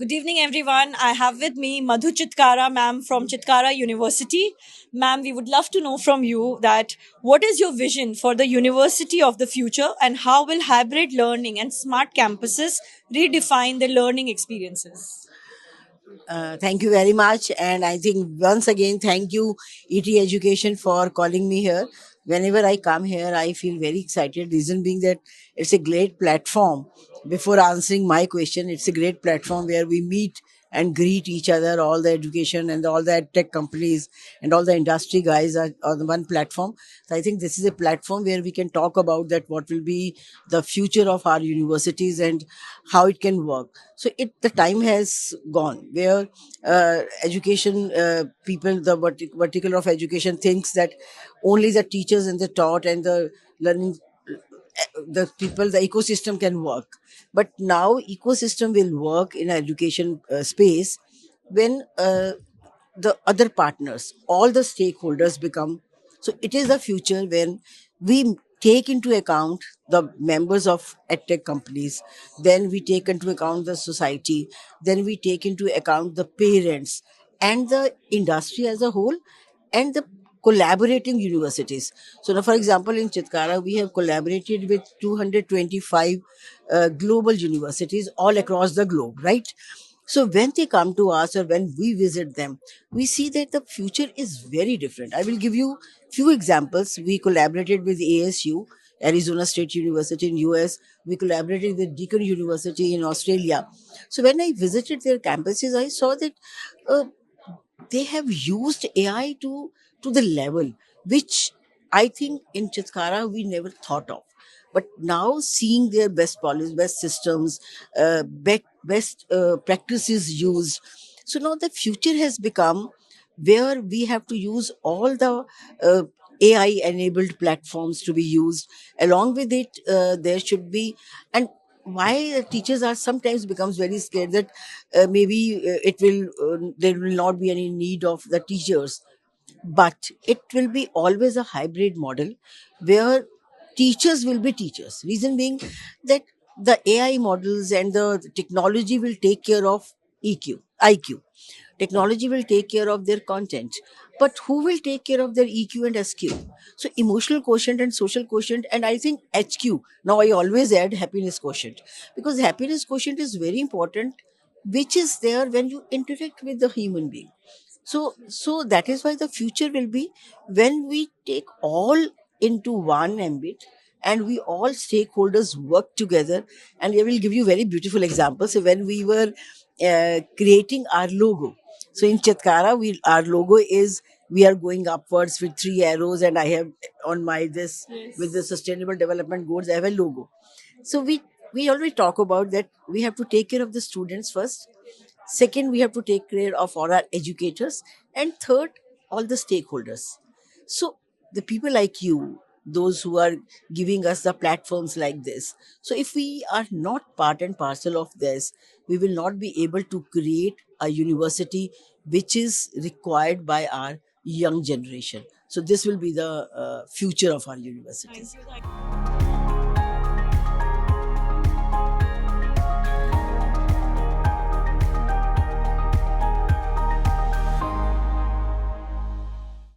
Good evening, everyone. I have with me Madhu Chitkara, ma'am, from Chitkara University. Ma'am, we would love to know from you that what is your vision for the university of the future and how will hybrid learning and smart campuses redefine the learning experiences? Thank you very much. And I think once again, thank you, ET Education, for calling me here. Whenever I come here, I feel very excited. Reason being that it's a great platform. Before answering my question, it's a great platform where we meet and greet each other, all the education and all the tech companies and all the industry guys are on one platform. So I think this is a platform where we can talk about that what will be the future of our universities and how it can work. So the time has gone where education people, the vertical of education thinks that only the teachers and the taught and the learning the people, the ecosystem can work. But now ecosystem will work in education space when the other partners, all the stakeholders become. So it is the future when we take into account the members of edtech companies, then we take into account the society, then we take into account the parents and the industry as a whole, and the collaborating universities. So now, for example, in Chitkara, we have collaborated with 225 global universities all across the globe, right? So when they come to us or when we visit them, we see that the future is very different. I will give you few examples. We collaborated with ASU, Arizona State University in US. We collaborated with Deakin University in Australia. So when I visited their campuses, I saw that uh, they have used AI to the level which I think in Chitkara we never thought of. But now seeing their best policies, best systems, best practices used. So now the future has become where we have to use all the AI enabled platforms to be used. Along with it, there should be, and why teachers are sometimes becomes very scared that maybe it will there will not be any need of the teachers, but it will be always a hybrid model where teachers will be teachers. Reason being that the AI models and the technology will take care of EQ, IQ. Technology will take care of their content, but who will take care of their EQ and SQ? So emotional quotient and social quotient, and I think HQ. Now I always add happiness quotient, because happiness quotient is very important, which is there when you interact with the human being. So that is why the future will be when we take all into one ambit and we all stakeholders work together. And I will give you very beautiful examples. So when we were creating our logo, so in Chatkara, our logo is, we are going upwards with three arrows, and I have on my this with the sustainable development goals, I have a logo. So we already talk about that we have to take care of the students first. Second, we have to take care of all our educators. And third, all the stakeholders. So the people like you, those who are giving us the platforms like this. So if we are not part and parcel of this, we will not be able to create a university which is required by our young generation. So this will be the future of our Thank universities. you.